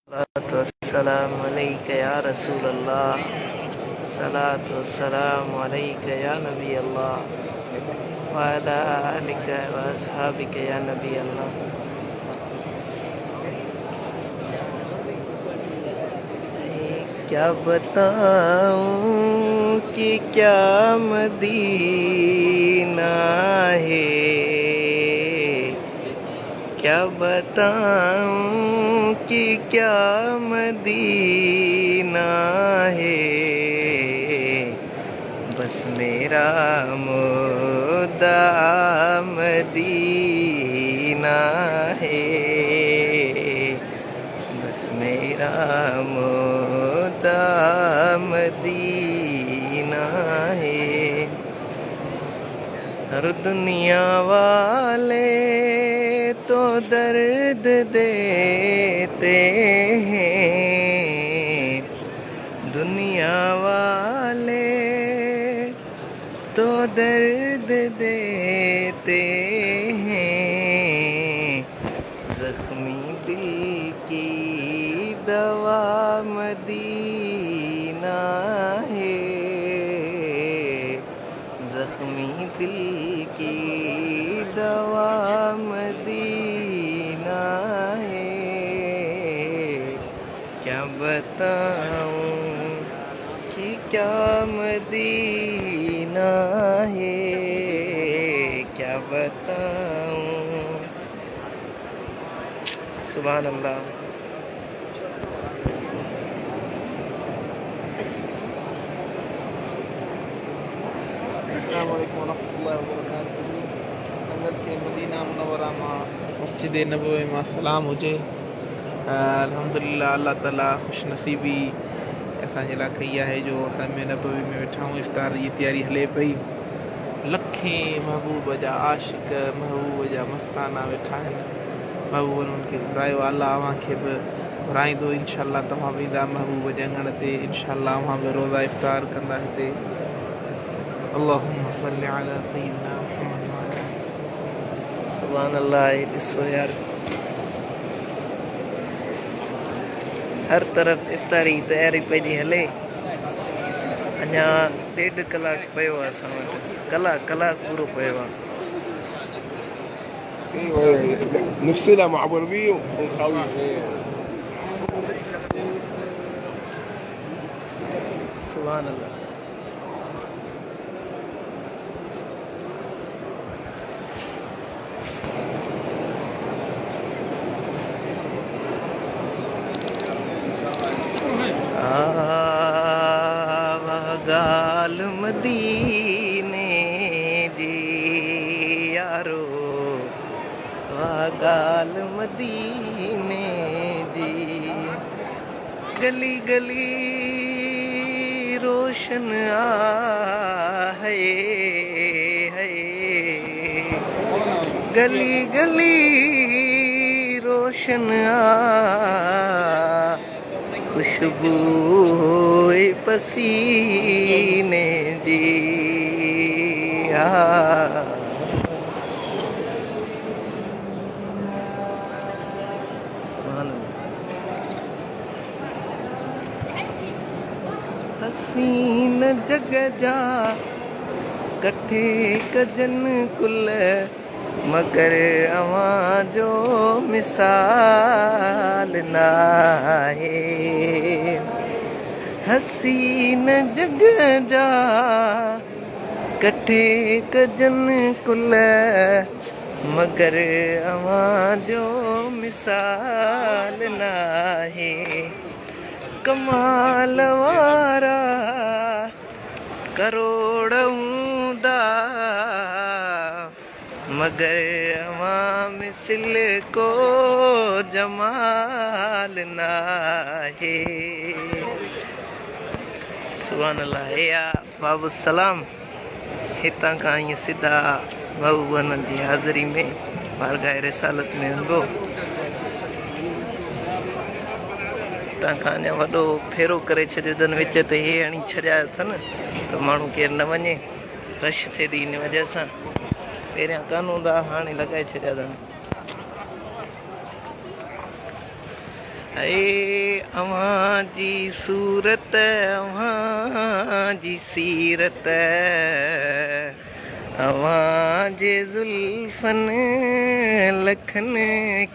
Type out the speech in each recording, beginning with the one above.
सलातुस्सलाम अलैका या रसूल अल्लाह, सलातुस्सलाम अलैका या नबी अल्लाह, व अला आलिका व अस्हाबिका या नबी अल्लाह। क्या बताऊं कि क्या मदीना है, क्या बताऊं कि क्या मदीना है। बस मेरा मुद्दा मदीना है, बस मेरा मुद्दा मदीना है। हर दुनिया वाले तो दर्द देते हैं, दुनिया वाले तो दर्द देते हैं। जख्मी दिल की दवा मदीना है, जख्मी दिल की दवा मदीना है। क्या बताऊं कि क्या मदीना है, क्या बताऊं। सुभान अल्लाह। अस्सलाम वालेकुम वरहमतुल्लाहि वबरकातुहू। संगत के मदीना मुनव्वरा मां मस्जिद नबवी मां सलाम हुजे। अल्हम्दुलिल्लाह अल्लाह ताला खुश नसीबी असांजे लाइ कई आहे जो हरम नबवी में वेठा आहियूं। इफ्तार जी तयारी हले पई। लखें महबूब जा आशिक महबूब जा मस्ताना वेठा आहिनि। महबूब उन्हनि खे घुरायो, अल्लाह अव्हांखे बि घुराईंदो इंशाअल्लाह। तव्हां वेंदा महबूब जे अङण ते इंशाअल्लाह, अव्हां बि रोज़ा इफ्तार कंदा हिते। अल्लाहुम्मा सल्लि अला सय्यिदिना मुहम्मद व अला आलि। सुभान अल्लाह। ॾिसो यार, हर तरफ़ इफ्तारी जी तयारी पंहिंजी हले। अञा 1.5 कलाक पियो आहे असां वटि, कलाक पूरो पियो आहे। نفسنا مع بربيه ونخاويه. सुभान अल्लाह। गाल मदीने जी यारो, गाल मदीने जी। गली गली रोशन है, गली गली रोशन खुशबू पसीने जी। हसीन जग जा कठे कजन कुल, मगर अवां जो मिसाल नाहे। हसीन जग जा कठे कजन कुल, मगर अवां जो मिसाल नाहे। कमाल वारा करोड़ हूंदा, मगर अवां मिसल को जमाल नाहे। सुभान अल्लाह। या बाबू सलाम हितां खां ईअं सिधा महबूबनि जी हाज़िरी में बारगाह रिसालत में वञिबो। हितां खां अञा वॾो फेरो करे छॾियो अथनि, विच ते हे हणी छॾिया अथनि त माण्हू केरु न वञे, रश थिए थी इन वजह सां। पहिरियां कान हूंदा, हाणे लॻाए छॾिया अथनि। अव्हां जी सूरत अव्हां जी सीरत अव्हां जे ज़ुल्फ़न लखन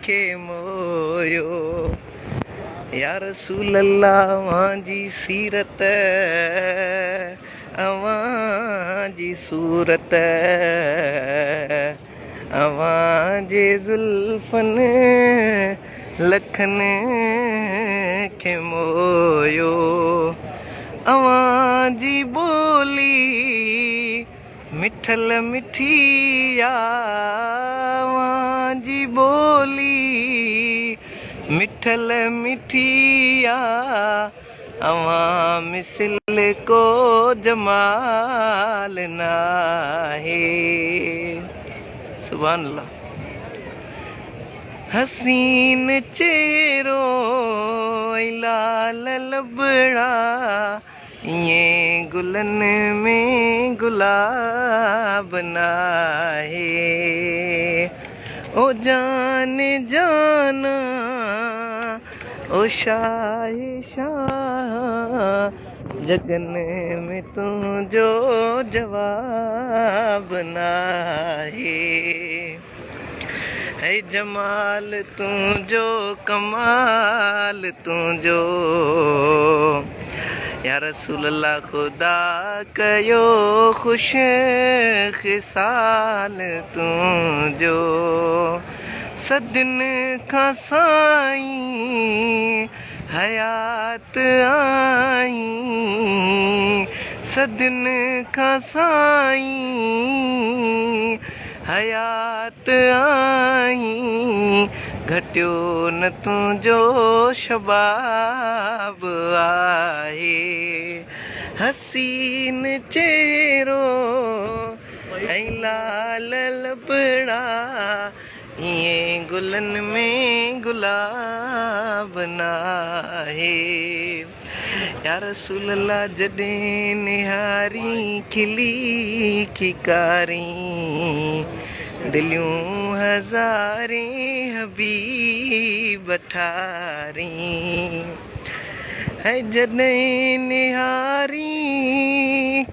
खे मोयो या रसूल अल्लाह अव्हां जी सीरत अव्हां जी सूरत अव्हां जे ज़ुल्फ़न लखन खे मोयो अव्हां जी बोली मिठल मिठिया अव्हां जी बोली मिठल मिठिया अव्हां मिसल को जमाल नाहे सुभान अल्लाह हसीन चेहरो लाल लबड़ा ये गुलन में गुलाब नाहे ओ जान जाना ओ शाह शाह जगन में तुझो जवाब नाहे है जमाल तुझो कमाल तुझो या रसूल अल्लाह खुदा कयो खुश खिसाल तुझो सदिन खां साईं हयात आई सदिन खां साईं हयात आई घटियो न तुझो शबाब आहे हसीन चेहरो ऐं लाल लबड़ा ये गुलन में गुलाब नाहे या रसूल अल्लाह जॾहिं निहारी खिली खिकारी दिलियूं हज़ारे हबीब ठारी है जॾहिं निहारी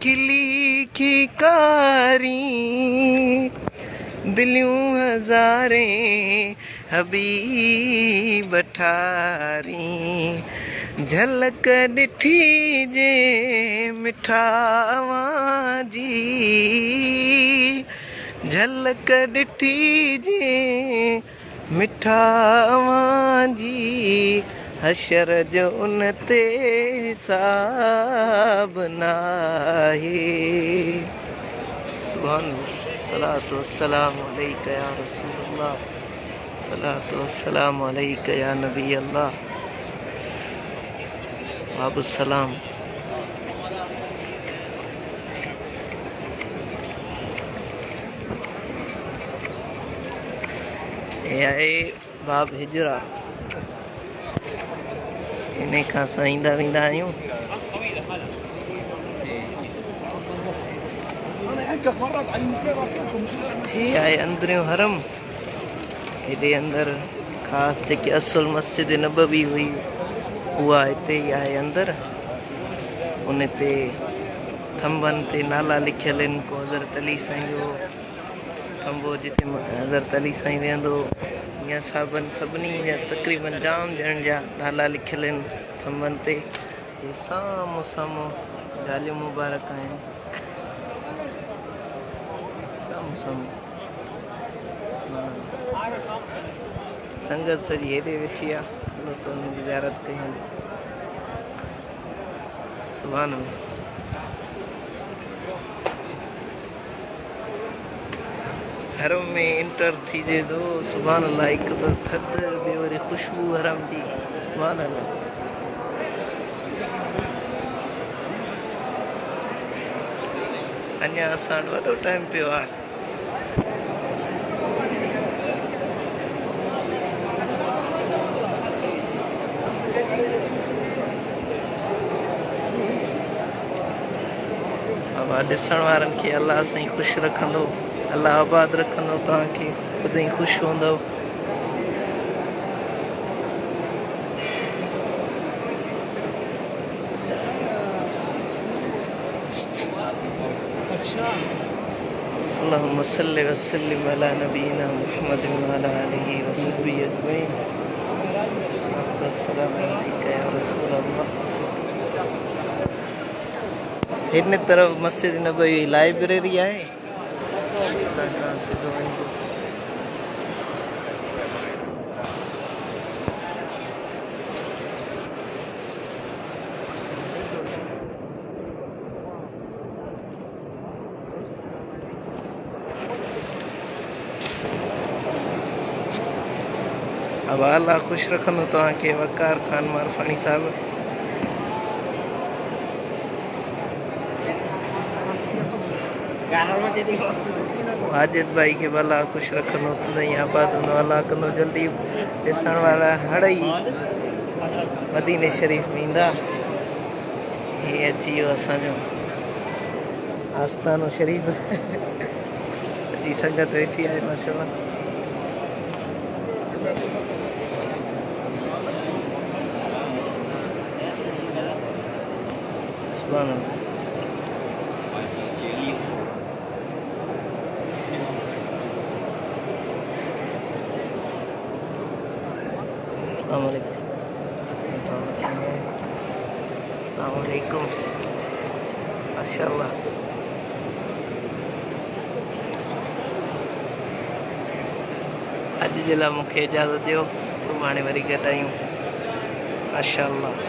खिली खिकारी दिलियूं हज़ारे हबीब ठारी झलक ॾिठी जे मिठावां जी झलक ॾिठी जे मिठावां जी हशर जो उन ते हिसाब नाहे सुभान सलातो वस्सलामु अलैका या रसूल अल्लाह सलातो वस्सलामु अलैका या नबी अल्लाह बाबू सलाम ये आहे बाब हिजरा इन खां असां ईंदा वेंदा आहियूं हे आहे अंदरियों हरम हेॾे अंदरि ख़ासि जेकी असुल मस्जिद नबवी हुई उहा हिते ई आहे अंदरि उन ते थंभनि ते नाला लिखियल आहिनि को हज़रत अली साईं जो थंभो जिते हज़रत अली साईं वेहंदो ईअं साबनि सभिनी जा तक़रीबन जाम ॼणनि जा नाला लिखियल आहिनि थंभनि ते हे साम्हूं साम्हूं ॻाल्हियूं मुबारक आहिनि साम्हूं साम्हूं संगत सॼी हेॾे वेठी आहे हलो त हुननि जी ज़ियारत कयूं सुभान अल्लाह हरम में इंटर थीजे थो सुभान अल्लाह हिकु त थधि ॿियो वरी ख़ुशबू हरम जी सुभान अल्लाह अञा असां वटि वॾो टाइम पियो आहे ॾिसण वारनि खे अलाह साईं ख़ुशि रखंदो अलाह आबाद रखंदो तव्हांखे सदाईं ख़ुशि हूंदव अल्लाहुम्मा सल्लि व सल्लिम अला नबीना मुहम्मद व अला आलिहि व सहबिहि अजमईन। सल्लल्लाहु अलैहि या रसूल अल्लाह। हिन तरफ मस्जिद नबवी लाइब्रेरी है। अब अल्लाह खुश रखंदो तव्हांखे वकार खान मारफानी साहब। वाजिद भाई के भला खुश रखंदो सदाई आबाद हूंदो अल्लाह कंदो जल्दी ॾिसण वारा हर ई मदीने शरीफ़ में ईंदा। हे अची वियो असांजो आस्थानो शरीफ़। सॼी संगत वेठी आहे माशाअल्लाह। सुभान अल्लाह। अस्सलाम वालेकुम। माशाअल्लाह। अॼु जे लाइ मूंखे इजाज़त ॾियो, सुभाणे वरी गॾायूं। माशाअल्लाह।